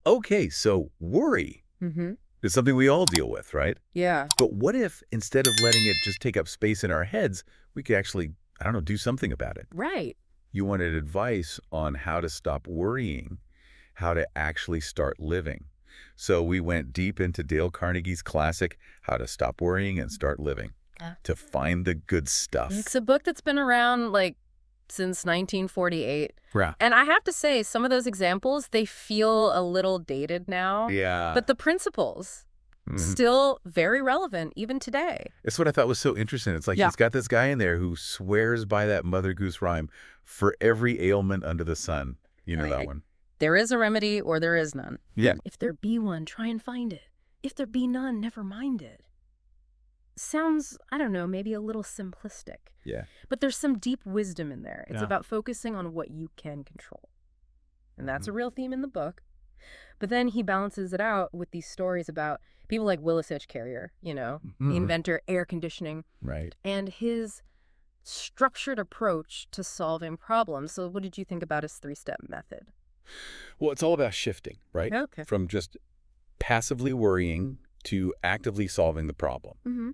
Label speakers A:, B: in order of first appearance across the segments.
A: Okay, so worry
B: Mm-hmm.
A: is something we all deal with, right?
B: Yeah.
A: But what if instead of letting it just take up space in our heads, we could actually, I don't know, do something about it?
B: Right.
A: You wanted advice on how to stop worrying, how to actually start living. So we went deep into Dale Carnegie's classic, How to Stop Worrying and Start Living,
B: Yeah.
A: to find the good stuff.
B: It's a book that's been around like since 1948.
A: Yeah.
B: And I have to say, some of those examples, they feel a little dated now.
A: Yeah.
B: But the principles, still very relevant even today.
A: It's what I thought was so interesting. It's like he's got this guy in there who swears by that Mother Goose rhyme for every ailment under the sun. You know that one?
B: There is a remedy or there is none.
A: Yeah.
B: If there be one, try and find it. If there be none, never mind it. Sounds, I don't know, maybe a little simplistic.
A: Yeah.
B: But there's some deep wisdom in there. It's
A: Yeah.
B: about focusing on what you can control. And that's a real theme in the book. But then he balances it out with these stories about people like Willis H. Carrier, you know, the inventor, air conditioning.
A: Right.
B: And his structured approach to solving problems. So what did you think about his 3-step method?
A: Well, it's all about shifting, right?
B: Okay.
A: From just passively worrying to actively solving the problem.
B: Mm-hmm.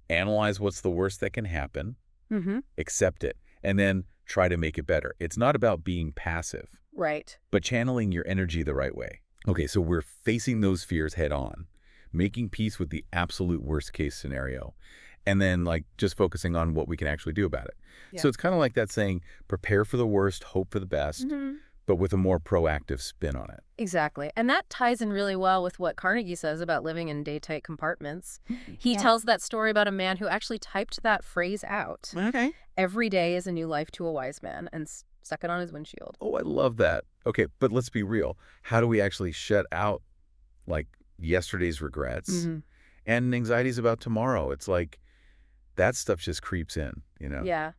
A: Analyze what's the worst that can happen,
B: Mm-hmm.
A: accept it, and then try to make it better. It's not about being passive,
B: Right.
A: but channeling your energy the right way. Okay, so we're facing those fears head on, making peace with the absolute worst case scenario, and then like just focusing on what we can actually do about it.
B: Yeah.
A: So it's kind of like that saying, prepare for the worst, hope for the best,
B: Mm-hmm.
A: but with a more proactive spin on it.
B: Exactly. And that ties in really well with what Carnegie says about living in day-tight compartments. He tells that story about a man who actually typed that phrase out.
C: Okay.
B: Every day is a new life to a wise man, and stuck it on his windshield.
A: Oh, I love that. Okay, but let's be real. How do we actually shut out like yesterday's regrets
B: Mm-hmm.
A: and anxieties about tomorrow? It's like that stuff just creeps in, you know?
B: Yeah.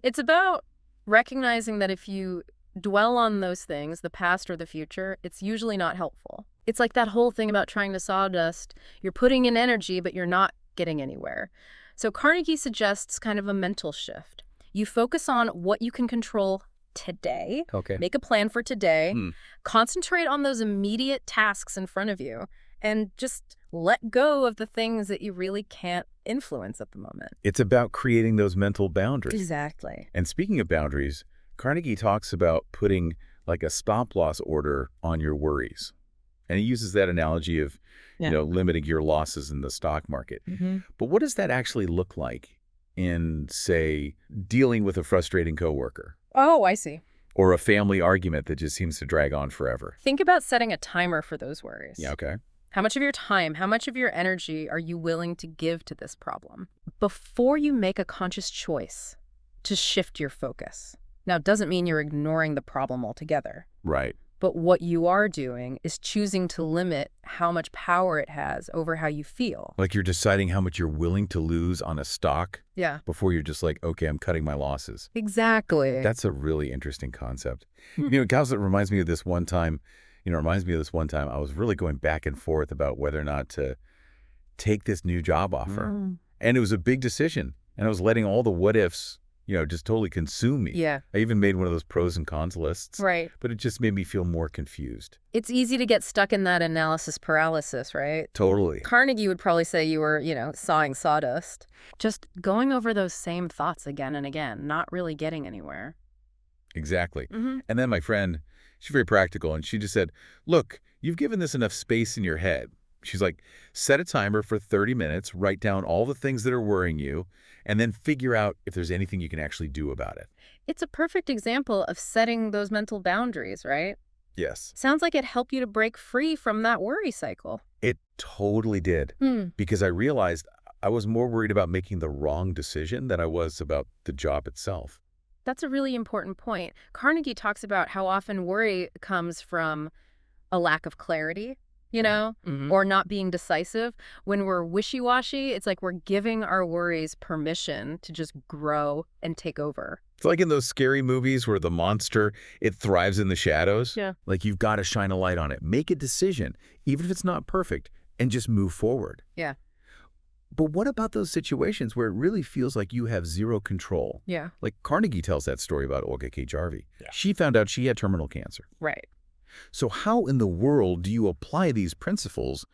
B: It's about recognizing that if you dwell on those things, the past or the future, it's usually not helpful. It's like that whole thing about trying to sawdust. You're putting in energy, but you're not getting anywhere. So Carnegie suggests kind of a mental shift. You focus on what you can control today.
A: Okay.
B: Make a plan for today. Concentrate on those immediate tasks in front of you, and just let go of the things that you really can't influence at the moment.
A: It's about creating those mental boundaries.
B: Exactly.
A: And speaking of boundaries, Carnegie talks about putting like a stop-loss order on your worries. And he uses that analogy of, you know, limiting your losses in the stock market.
B: Mm-hmm.
A: But what does that actually look like in, say, dealing with a frustrating coworker
B: Oh, I see.
A: or a family argument that just seems to drag on forever?
B: Think about setting a timer for those worries.
A: Yeah, okay.
B: How much of your time, how much of your energy are you willing to give to this problem before you make a conscious choice to shift your focus? Now, it doesn't mean you're ignoring the problem altogether,
A: Right.
B: but what you are doing is choosing to limit how much power it has over how you feel.
A: Like you're deciding how much you're willing to lose on a stock
B: Yeah,
A: before you're just like, okay, I'm cutting my losses.
B: exactly.
A: That's a really interesting concept. You know, Gals, it reminds me of this one time, I was really going back and forth about whether or not to take this new job offer. And it was a big decision. And I was letting all the what ifs, you know, just totally consume me.
B: Yeah,
A: I even made one of those pros and cons lists.
B: right.
A: But it just made me feel more confused.
B: It's easy to get stuck in that analysis paralysis, right?
A: Totally.
B: Carnegie would probably say you were, sawing sawdust. Just going over those same thoughts again and again, not really getting anywhere.
A: Exactly.
B: Mm-hmm.
A: And then my friend, she's very practical, and she just said, look, you've given this enough space in your head. She's like, set a timer for 30 minutes, write down all the things that are worrying you, and then figure out if there's anything you can actually do about it.
B: It's a perfect example of setting those mental boundaries, right?
A: Yes.
B: Sounds like it helped you to break free from that worry cycle.
A: It totally did. Because I realized I was more worried about making the wrong decision than I was about the job itself.
B: That's a really important point. Carnegie talks about how often worry comes from a lack of clarity, or not being decisive. When we're wishy-washy, it's like we're giving our worries permission to just grow and take over.
A: It's like in those scary movies where the monster, it thrives in the shadows.
B: Yeah.
A: Like you've got to shine a light on it. Make a decision, even if it's not perfect, and just move forward.
B: Yeah.
A: But what about those situations where it really feels like you have zero control?
B: Yeah.
A: Like Carnegie tells that story about Olga K. Jarvie.
C: Yeah.
A: She found out she had terminal cancer.
B: Right.
A: So how in the world do you apply these principles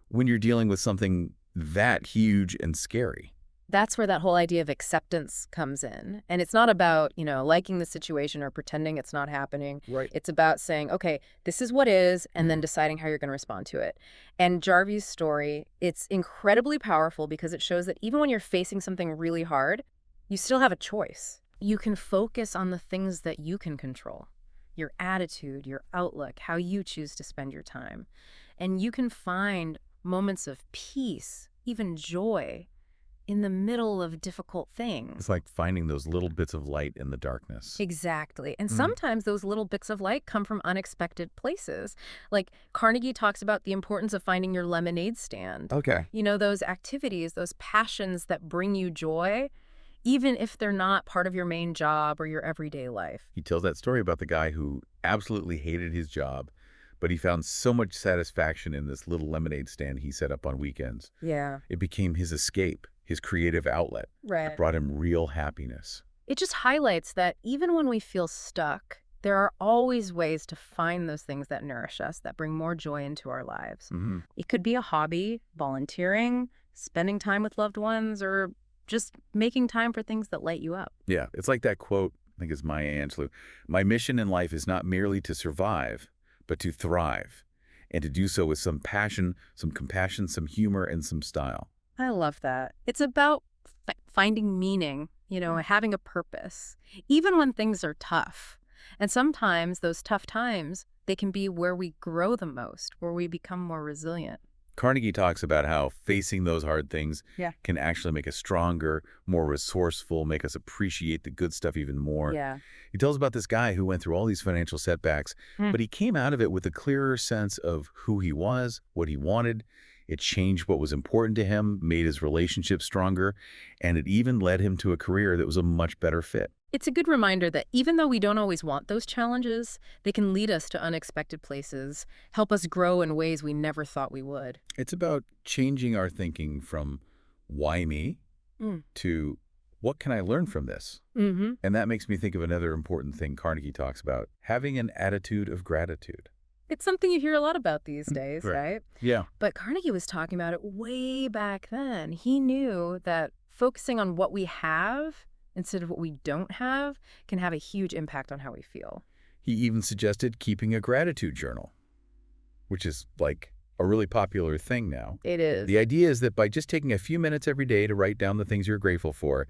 A: when you're dealing with something that huge and scary?
B: That's where that whole idea of acceptance comes in. And it's not about, liking the situation or pretending it's not happening.
A: Right.
B: It's about saying, okay, this is what is, and then deciding how you're going to respond to it. And Jarvis' story, it's incredibly powerful because it shows that even when you're facing something really hard, you still have a choice. You can focus on the things that you can control. Your attitude, your outlook, how you choose to spend your time. And you can find moments of peace, even joy, in the middle of difficult things.
A: It's like finding those little bits of light in the darkness.
B: Exactly. And sometimes those little bits of light come from unexpected places. Like Carnegie talks about the importance of finding your lemonade stand.
A: Okay.
B: Those activities, those passions that bring you joy, even if they're not part of your main job or your everyday life.
A: He tells that story about the guy who absolutely hated his job, but he found so much satisfaction in this little lemonade stand he set up on weekends.
B: Yeah.
A: It became his escape, his creative outlet.
B: Right.
A: It brought him real happiness.
B: It just highlights that even when we feel stuck, there are always ways to find those things that nourish us, that bring more joy into our lives.
A: Mm-hmm.
B: It could be a hobby, volunteering, spending time with loved ones, or just making time for things that light you up.
A: Yeah, it's like that quote, I think it's Maya Angelou. My mission in life is not merely to survive, but to thrive, and to do so with some passion, some compassion, some humor, and some style.
B: I love that. It's about finding meaning, having a purpose, even when things are tough. And sometimes those tough times, they can be where we grow the most, where we become more resilient.
A: Carnegie talks about how facing those hard things can actually make us stronger, more resourceful, make us appreciate the good stuff even more.
B: Yeah.
A: He tells about this guy who went through all these financial setbacks, but he came out of it with a clearer sense of who he was, what he wanted. It changed what was important to him, made his relationship stronger, and it even led him to a career that was a much better fit.
B: It's a good reminder that even though we don't always want those challenges, they can lead us to unexpected places, help us grow in ways we never thought we would.
A: It's about changing our thinking from why me to what can I learn from this?
B: Mm-hmm.
A: And that makes me think of another important thing Carnegie talks about, having an attitude of gratitude.
B: It's something you hear a lot about these days, right?
A: Yeah.
B: But Carnegie was talking about it way back then. He knew that focusing on what we have instead of what we don't have can have a huge impact on how we feel.
A: He even suggested keeping a gratitude journal, which is like a really popular thing now.
B: It is.
A: The idea is that by just taking a few minutes every day to write down the things you're grateful for,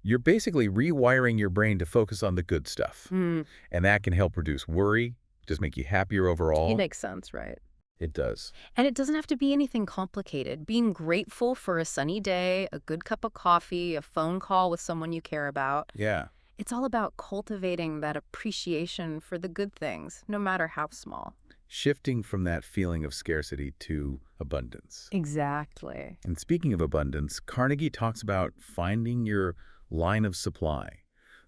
A: you're basically rewiring your brain to focus on the good stuff. And that can help reduce worry, just make you happier overall.
B: It makes sense, right?
A: It does.
B: And it doesn't have to be anything complicated. Being grateful for a sunny day, a good cup of coffee, a phone call with someone you care about.
A: Yeah.
B: It's all about cultivating that appreciation for the good things, no matter how small.
A: Shifting from that feeling of scarcity to abundance.
B: Exactly.
A: And speaking of abundance, Carnegie talks about finding your line of supply,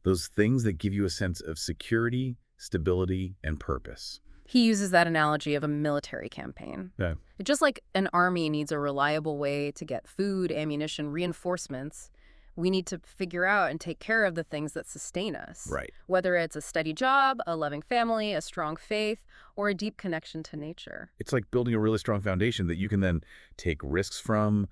A: those things that give you a sense of security, stability, and purpose.
B: He uses that analogy of a military campaign.
A: Yeah.
B: Just like an army needs a reliable way to get food, ammunition, reinforcements, we need to figure out and take care of the things that sustain us.
A: Right.
B: Whether it's a steady job, a loving family, a strong faith, or a deep connection to nature.
A: It's like building a really strong foundation that you can then take risks from,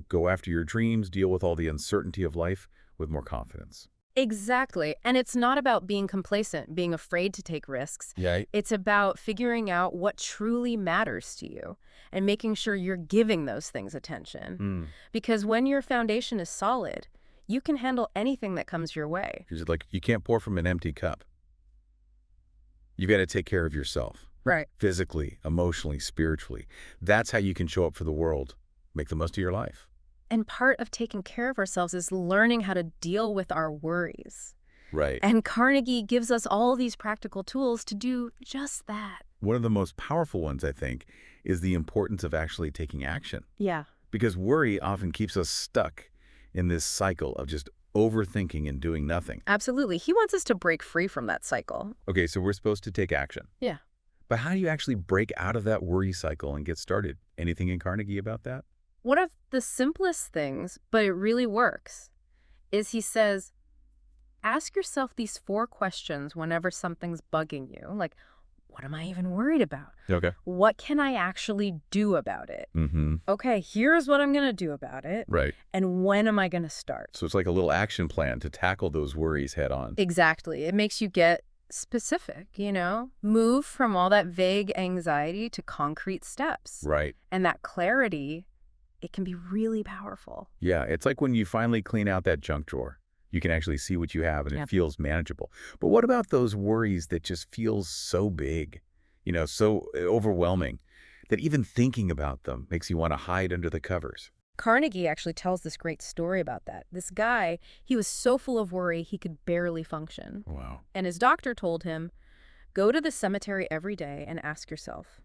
A: go after your dreams, deal with all the uncertainty of life with more confidence.
B: Exactly. And it's not about being complacent, being afraid to take risks.
A: Yeah.
B: It's about figuring out what truly matters to you and making sure you're giving those things attention. Because when your foundation is solid, you can handle anything that comes your way.
A: Because like you can't pour from an empty cup. You've got to take care of yourself.
B: Right.
A: Physically, emotionally, spiritually. That's how you can show up for the world, make the most of your life.
B: And part of taking care of ourselves is learning how to deal with our worries.
A: Right.
B: And Carnegie gives us all these practical tools to do just that.
A: One of the most powerful ones, I think, is the importance of actually taking action.
B: Yeah.
A: Because worry often keeps us stuck in this cycle of just overthinking and doing nothing.
B: Absolutely. He wants us to break free from that cycle.
A: Okay, so we're supposed to take action.
B: Yeah.
A: But how do you actually break out of that worry cycle and get started? Anything in Carnegie about that?
B: One of the simplest things, but it really works, is he says, ask yourself these 4 questions whenever something's bugging you. Like, what am I even worried about?
A: Okay.
B: What can I actually do about it? Okay, here's what I'm going to do about it.
A: Right.
B: And when am I going to start?
A: So it's like a little action plan to tackle those worries head on.
B: Exactly. It makes you get specific, move from all that vague anxiety to concrete steps.
A: Right.
B: And that clarity, it can be really powerful.
A: Yeah, it's like when you finally clean out that junk drawer. You can actually see what you have and it feels manageable. But what about those worries that just feel so big, so overwhelming, that even thinking about them makes you want to hide under the covers?
B: Carnegie actually tells this great story about that. This guy, he was so full of worry he could barely function.
A: Wow.
B: And his doctor told him, go to the cemetery every day and ask yourself,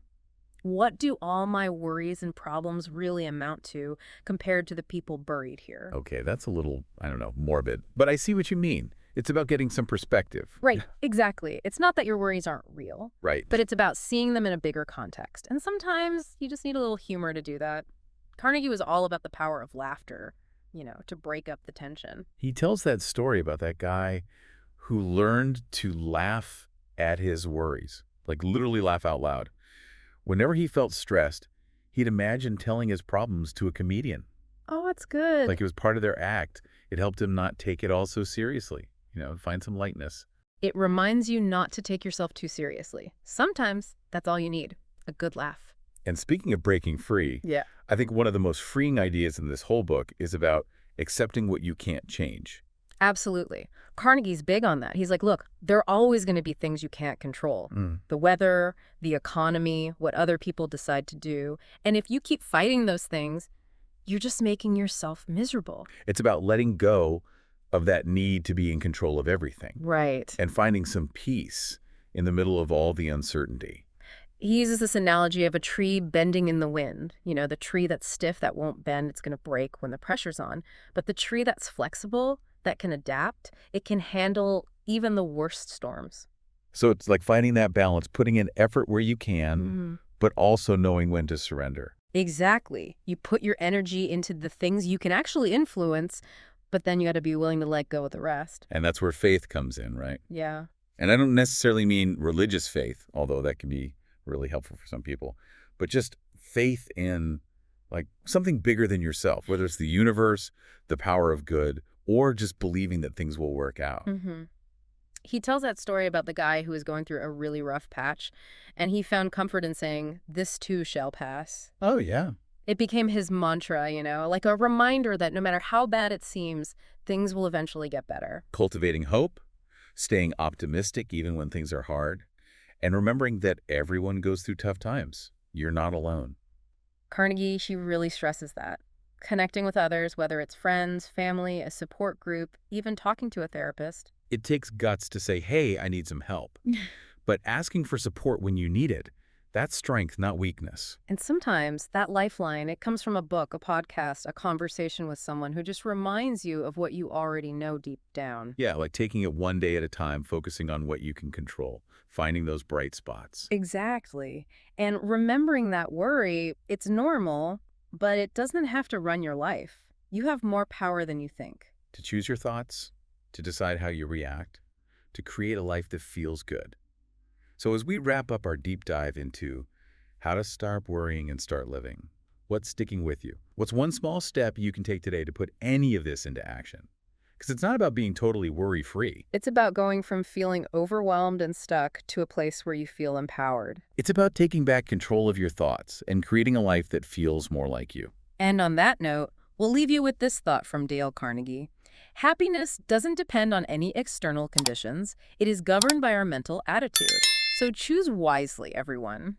B: what do all my worries and problems really amount to compared to the people buried here?
A: Okay, that's a little, I don't know, morbid. But I see what you mean. It's about getting some perspective.
B: Right, exactly. It's not that your worries aren't real.
A: Right.
B: But it's about seeing them in a bigger context. And sometimes you just need a little humor to do that. Carnegie was all about the power of laughter, to break up the tension.
A: He tells that story about that guy who learned to laugh at his worries, like literally laugh out loud. Whenever he felt stressed, he'd imagine telling his problems to a comedian.
B: Oh, that's good.
A: Like it was part of their act. It helped him not take it all so seriously, find some lightness.
B: It reminds you not to take yourself too seriously. Sometimes that's all you need, a good laugh.
A: And speaking of breaking free, I think one of the most freeing ideas in this whole book is about accepting what you can't change.
B: Absolutely. Carnegie's big on that. He's like, look, there are always going to be things you can't control. The weather, the economy, what other people decide to do. And if you keep fighting those things, you're just making yourself miserable.
A: It's about letting go of that need to be in control of everything.
B: Right.
A: And finding some peace in the middle of all the uncertainty.
B: He uses this analogy of a tree bending in the wind. The tree that's stiff, that won't bend, it's going to break when the pressure's on. But the tree that's flexible, that can adapt, it can handle even the worst storms.
A: So it's like finding that balance, putting in effort where you can, but also knowing when to surrender.
B: Exactly. You put your energy into the things you can actually influence, but then you got to be willing to let go of the rest.
A: And that's where faith comes in, right?
B: Yeah.
A: And I don't necessarily mean religious faith, although that can be really helpful for some people, but just faith in like something bigger than yourself, whether it's the universe, the power of good, or just believing that things will work out.
B: He tells that story about the guy who was going through a really rough patch, and he found comfort in saying, this too shall pass.
A: Oh, yeah.
B: It became his mantra, like a reminder that no matter how bad it seems, things will eventually get better.
A: Cultivating hope, staying optimistic even when things are hard, and remembering that everyone goes through tough times. You're not alone.
B: Carnegie, he really stresses that. Connecting with others, whether it's friends, family, a support group, even talking to a therapist.
A: It takes guts to say, hey, I need some help. But asking for support when you need it, that's strength, not weakness.
B: And sometimes that lifeline, it comes from a book, a podcast, a conversation with someone who just reminds you of what you already know deep down.
A: Yeah, like taking it one day at a time, focusing on what you can control, finding those bright spots.
B: Exactly. And remembering that worry, it's normal, but it doesn't have to run your life. You have more power than you think.
A: To choose your thoughts, to decide how you react, to create a life that feels good. So as we wrap up our deep dive into how to stop worrying and start living, what's sticking with you? What's one small step you can take today to put any of this into action? Because it's not about being totally worry-free.
B: It's about going from feeling overwhelmed and stuck to a place where you feel empowered.
A: It's about taking back control of your thoughts and creating a life that feels more like you.
B: And on that note, we'll leave you with this thought from Dale Carnegie. Happiness doesn't depend on any external conditions. It is governed by our mental attitude. So choose wisely, everyone.